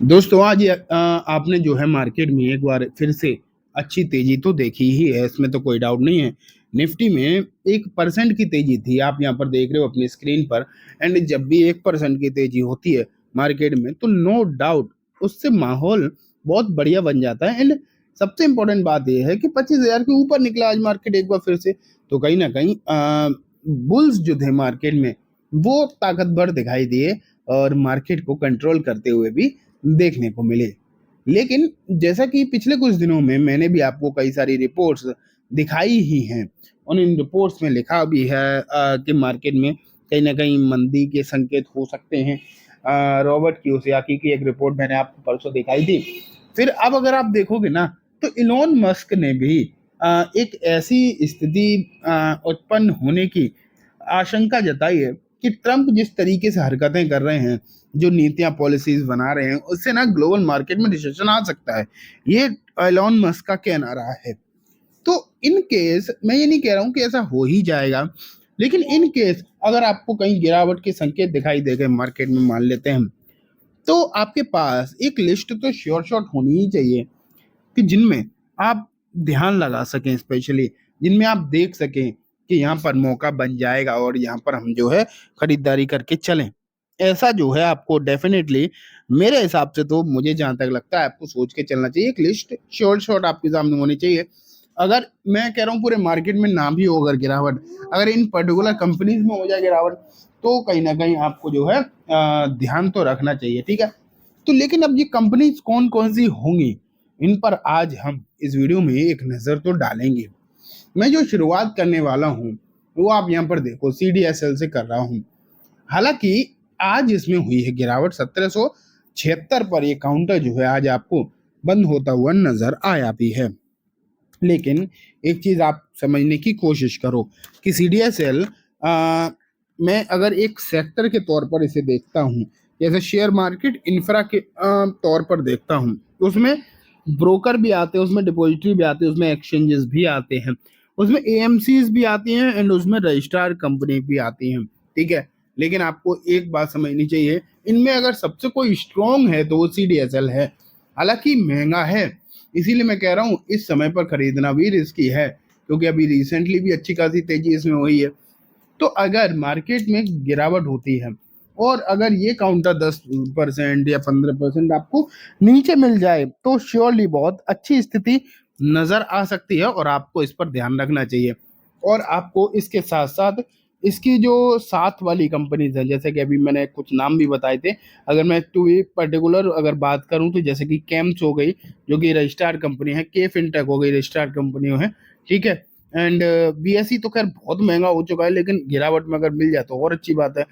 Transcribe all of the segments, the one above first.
दोस्तों आज आपने जो है मार्केट में एक बार फिर से अच्छी तेजी तो देखी ही है, इसमें तो कोई डाउट नहीं है। निफ्टी में 1% की तेजी थी, आप यहाँ पर देख रहे हो अपनी स्क्रीन पर। एंड जब भी 1% की तेजी होती है मार्केट में तो नो डाउट उससे माहौल बहुत बढ़िया बन जाता है। एंड सबसे इम्पोर्टेंट बात यह है कि 25,000 के ऊपर निकला आज मार्केट एक बार फिर से, तो कहीं ना कहीं बुल्स जो थे मार्केट में वो ताकतवर दिखाई दिए और मार्केट को कंट्रोल करते हुए भी देखने को मिले। लेकिन जैसा कि पिछले कुछ दिनों में मैंने भी आपको कई सारी रिपोर्ट्स दिखाई ही हैं और इन रिपोर्ट्स में लिखा भी है कि मार्केट में कहीं ना कहीं मंदी के संकेत हो सकते हैं। रॉबर्ट कियोसाकी की एक रिपोर्ट मैंने आपको परसों दिखाई थी। फिर अब अगर आप देखोगे ना तो इलोन मस्क ने भी एक ऐसी स्थिति उत्पन्न होने की आशंका जताई है कि ट्रंप जिस तरीके से हरकतें कर रहे हैं, जो नीतियां पॉलिसीज बना रहे हैं, उससे ना ग्लोबल मार्केट में रिसेशन आ सकता है। ये एलोन मस्क का कहना रहा है। तो इन केस मैं ये नहीं कह रहा हूं कि ऐसा हो ही जाएगा, लेकिन इन केस अगर आपको कहीं गिरावट के संकेत दिखाई दे गए मार्केट में, मान लेते हैं, तो आपके पास एक लिस्ट तो श्योर शॉट होनी ही चाहिए कि जिनमें आप ध्यान लगा सकें, स्पेशली जिनमें आप देख सकें कि यहाँ पर मौका बन जाएगा और यहाँ पर हम जो है खरीदारी करके चलें। ऐसा जो है आपको डेफिनेटली, मेरे हिसाब से तो मुझे जहां तक लगता है आपको सोच के चलना चाहिए। एक लिस्ट श्योर शॉट आपके सामने होनी चाहिए। अगर मैं कह रहा हूँ पूरे मार्केट में ना भी हो अगर गिरावट, अगर इन पर्टिकुलर कंपनीज में हो जाए गिरावट, तो कहीं ना कहीं आपको जो है ध्यान तो रखना चाहिए, ठीक है। तो लेकिन अब ये कंपनीज कौन कौन सी होंगी, इन पर आज हम इस वीडियो में एक नज़र तो डालेंगे। मैं जो शुरुआत करने वाला हूँ वो आप यहाँ पर देखो CDSL से कर रहा हूँ। हालांकि आज इसमें हुई है गिरावट 1776 पर, ये काउंटर जो है आज आपको बंद होता हुआ नजर आया भी है। लेकिन एक चीज आप समझने की कोशिश करो कि CDSL मैं अगर एक सेक्टर के तौर पर इसे देखता हूँ, जैसे शेयर मार्केट इंफ्रा के तौर पर देखता हूँ, तो उसमें ब्रोकर भी आते हैं, उसमें डिपॉजिटरी भी आते हैं, उसमें एक्सचेंजेस भी आते हैं, उसमें AMCs भी आती हैं एंड उसमें रजिस्ट्रार कंपनी भी आती हैं, ठीक है। लेकिन आपको एक बात समझनी चाहिए, इनमें अगर सबसे कोई स्ट्रॉन्ग है तो वो CDSL है। हालांकि महंगा है, इसीलिए मैं कह रहा हूँ इस समय पर खरीदना भी रिस्की है, क्योंकि अभी रिसेंटली भी अच्छी खासी तेजी इसमें हुई है। तो अगर मार्केट में गिरावट होती है और अगर ये काउंटर 10% या 15% आपको नीचे मिल जाए तो श्योरली बहुत अच्छी स्थिति नजर आ सकती है और आपको इस पर ध्यान रखना चाहिए। और आपको इसके साथ साथ इसकी जो साथ वाली कंपनीज है, जैसे कि अभी मैंने कुछ नाम भी बताए थे, अगर मैं टू पर्टिकुलर अगर बात करूं तो जैसे कि कैम्स हो गई जो कि रजिस्ट्रार कंपनी है, के फिनटेक हो गई रजिस्ट्रार कंपनी है, ठीक है। एंड BSE तो खैर बहुत महंगा हो चुका है, लेकिन गिरावट में अगर मिल जाए तो और अच्छी बात है।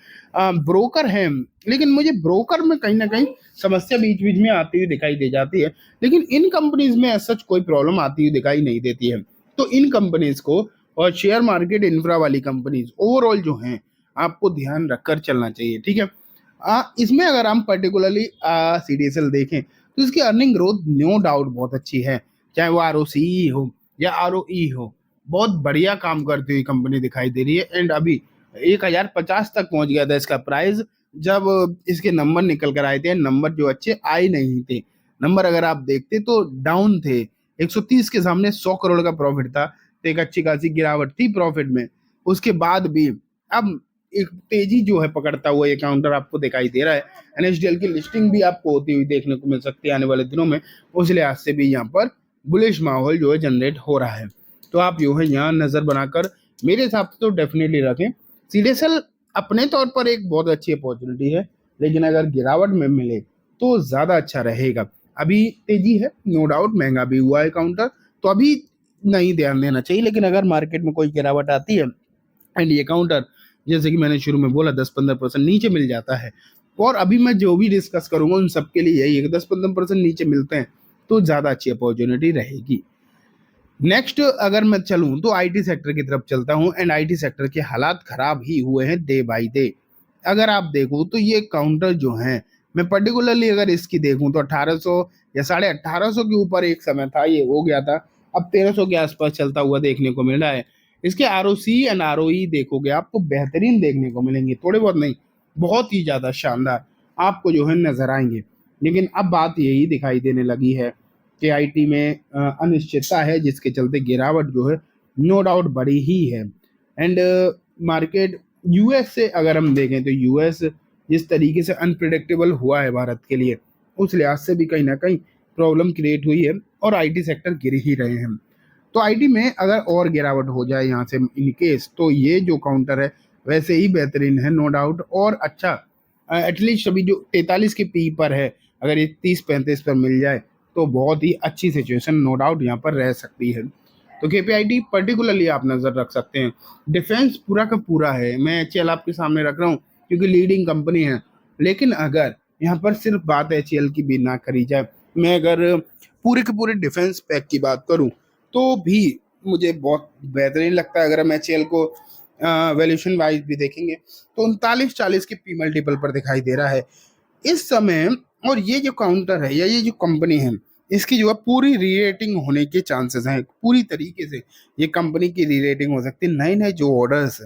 ब्रोकर है, लेकिन मुझे ब्रोकर में कहीं ना कहीं समस्या बीच बीच में आती हुई दिखाई दे जाती है, लेकिन इन कंपनीज में सच कोई प्रॉब्लम आती हुई दिखाई नहीं देती है। तो इन कंपनीज को और शेयर मार्केट इंफ्रा वाली कंपनीज ओवरऑल जो हैं आपको ध्यान रखकर चलना चाहिए, ठीक है। इसमें अगर हम पर्टिकुलरली CDSL देखें तो इसकी अर्निंग ग्रोथ नो डाउट बहुत अच्छी है, चाहे वो ROCE हो या ROE हो, बहुत बढ़िया काम करती हुई कंपनी दिखाई दे रही है। एंड अभी 1050 तक पहुंच गया था इसका प्राइस, जब इसके नंबर निकल कर आए थे, नंबर जो अच्छे आए नहीं थे, नंबर अगर आप देखते तो डाउन थे। 130 के सामने 100 करोड़ का प्रॉफिट था, तो एक अच्छी खासी गिरावट थी प्रॉफिट में। उसके बाद भी अब एक तेजी जो है पकड़ता हुआ ये काउंटर आपको दिखाई दे रहा है। NSDL की लिस्टिंग भी आपको होती हुई देखने को मिल सकती है आने वाले दिनों में, उस लिहाज से भी यहाँ पर बुलिश माहौल जो है जनरेट हो रहा है। तो आप जो है यहाँ नजर बनाकर मेरे हिसाब से तो डेफिनेटली रखें। CDSL अपने तौर पर एक बहुत अच्छी अपॉर्चुनिटी है, लेकिन अगर गिरावट में मिले तो ज्यादा अच्छा रहेगा। अभी तेजी है नो डाउट, महंगा भी हुआ है काउंटर, तो अभी नहीं ध्यान देना चाहिए। लेकिन अगर मार्केट में कोई गिरावट आती है एंड ये काउंटर जैसे कि मैंने शुरू में बोला 10-15% नीचे मिल जाता है, और अभी मैं जो भी डिस्कस करूंगा उन सबके लिए यही है कि 10-15% नीचे मिलते हैं तो ज़्यादा अच्छी अपॉर्चुनिटी रहेगी। नेक्स्ट अगर मैं चलूं तो IT सेक्टर की तरफ चलता हूं एंड IT सेक्टर के हालात खराब ही हुए हैं डे बाई डे। अगर आप देखो तो ये काउंटर जो हैं, मैं पर्टिकुलरली अगर इसकी देखूं तो 1800 या 1850 के ऊपर एक समय था, ये हो गया था, अब 1300 के आसपास चलता हुआ देखने को मिल रहा है। इसके ROC एंड ROE देखोगे आपको बेहतरीन देखने को मिलेंगे, थोड़े बहुत नहीं, बहुत ही ज्यादा शानदार आपको जो है नजर आएंगे। लेकिन अब बात यही दिखाई देने लगी है कि आईटी में अनिश्चितता है, जिसके चलते गिरावट जो है नो डाउट बड़ी ही है। एंड मार्केट यूएस से अगर हम देखें तो यूएस जिस तरीके से अनप्रिडिक्टेबल हुआ है भारत के लिए, उस लिहाज से भी कहीं ना कहीं प्रॉब्लम क्रिएट हुई है और आईटी सेक्टर गिर ही रहे हैं। तो आईटी में अगर और गिरावट हो जाए यहाँ से इन केस, तो ये जो काउंटर है वैसे ही बेहतरीन है नो डाउट, और अच्छा एटलीस्ट अभी जो 43 के पी पर है, अगर ये 30-35 पर मिल जाए तो बहुत ही अच्छी सिचुएशन नो डाउट यहाँ पर रह सकती है। तो केपीआईटी पर्टिकुलरली आप नज़र रख सकते हैं। डिफेंस पूरा का पूरा है, मैं एचएल आपके सामने रख रहा हूँ क्योंकि लीडिंग कंपनी है। लेकिन अगर यहाँ पर सिर्फ बात एचएल की भी ना करी जाए, मैं अगर पूरे के पूरे डिफेंस पैक की बात करूँ तो भी मुझे बहुत बेहतरीन लगता है। अगर हम एचएल को वैल्यूएशन वाइज भी देखेंगे तो 39-40 के पी मल्टीपल पर दिखाई दे रहा है इस समय। और ये जो काउंटर है या ये जो कंपनी है, इसकी जो है पूरी रीरेटिंग होने के चांसेस हैं। पूरी तरीके से ये कंपनी की रीरेटिंग हो सकती है। नए नए जो ऑर्डर्स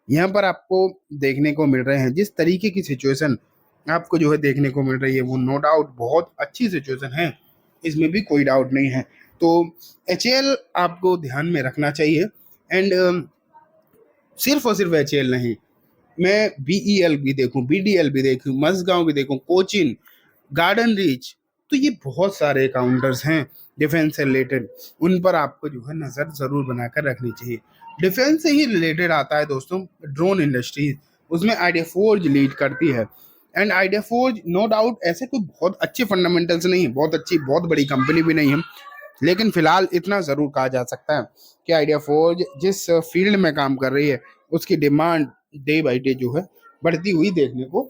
यहाँ पर आपको देखने को मिल रहे हैं, जिस तरीके की सिचुएशन आपको जो है देखने को मिल रही है, वो नो डाउट बहुत अच्छी सिचुएशन है, इसमें भी कोई डाउट नहीं है। तो एचएल आपको ध्यान में रखना चाहिए। एंड सिर्फ और सिर्फ एचएल नहीं, मैं बीईएल भी देखूं, बीडीएल भी देखूं, मसगांव भी देखूं, कोचिन, गार्डन रीच, तो ये बहुत सारे काउंटर्स हैं डिफेंस से रिलेटेड, उन पर आपको जो है नज़र ज़रूर बनाकर रखनी चाहिए। डिफेंस से ही रिलेटेड आता है दोस्तों ड्रोन इंडस्ट्रीज, उसमें आइडिया फोर्ज लीड करती है। And idea forge no doubt ऐसे कोई बहुत अच्छे फंडामेंटल्स नहीं है, बहुत अच्छी बहुत बड़ी कंपनी भी नहीं है, लेकिन फिलहाल इतना ज़रूर कहा जा सकता है कि आइडिया फोर्ज जिस फील्ड में काम कर रही है उसकी डिमांड डे बाई डे जो है बढ़ती हुई देखने को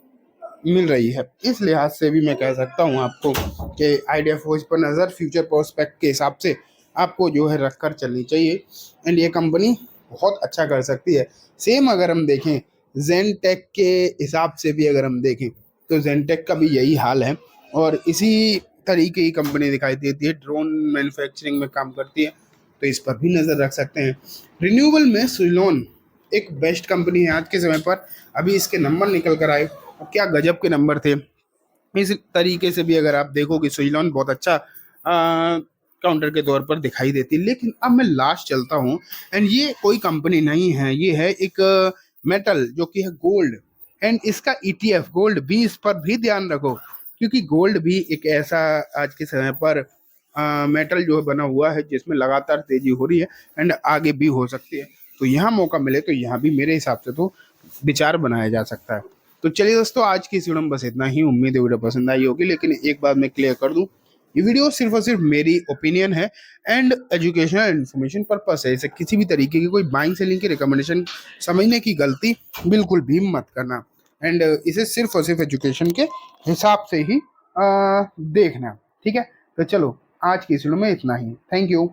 मिल रही है। इस लिहाज से भी मैं कह सकता हूँ आपको कि आइडिया फोर्ज पर नज़र फ्यूचर प्रोस्पेक्ट के हिसाब से आपको जो है रख कर चलनी चाहिए। एंड ये कंपनी बहुत अच्छा कर सकती है। सेम अगर हम देखें जेनटेक के हिसाब से भी अगर हम देखें तो जेनटेक का भी यही हाल है और इसी तरीके की कंपनी दिखाई देती है, ड्रोन मैन्युफैक्चरिंग में काम करती है, तो इस पर भी नज़र रख सकते हैं। रिन्यूएबल में सुइलोन एक बेस्ट कंपनी है आज के समय पर। अभी इसके नंबर निकल कर आए, क्या गजब के नंबर थे। इस तरीके से भी अगर आप देखोगे सुइलोन बहुत अच्छा काउंटर के तौर पर दिखाई देती है। लेकिन अब मैं लास्ट चलता हूँ, एंड ये कोई कंपनी नहीं है, ये है एक मेटल जो कि है गोल्ड। एंड इसका ईटीएफ गोल्ड भी, इस पर भी ध्यान रखो क्योंकि गोल्ड भी एक ऐसा आज के समय पर मेटल जो है बना हुआ है जिसमें लगातार तेजी हो रही है एंड आगे भी हो सकती है। तो यहाँ मौका मिले तो यहाँ भी मेरे हिसाब से तो विचार बनाया जा सकता है। तो चलिए दोस्तों, आज की इस वीडियो में बस इतना ही। उम्मीद है वीडियो पसंद आई होगी, लेकिन एक बात मैं क्लियर कर दूं, ये वीडियो सिर्फ और सिर्फ मेरी ओपिनियन है एंड एजुकेशनल इन्फॉर्मेशन पर्पस है। इसे किसी भी तरीके की कोई बाइंग सेलिंग की रिकमेंडेशन समझने की गलती बिल्कुल भी मत करना। एंड इसे सिर्फ और सिर्फ एजुकेशन के हिसाब से ही देखना, ठीक है। तो चलो, आज की इस वीडियो में इतना ही। Thank you.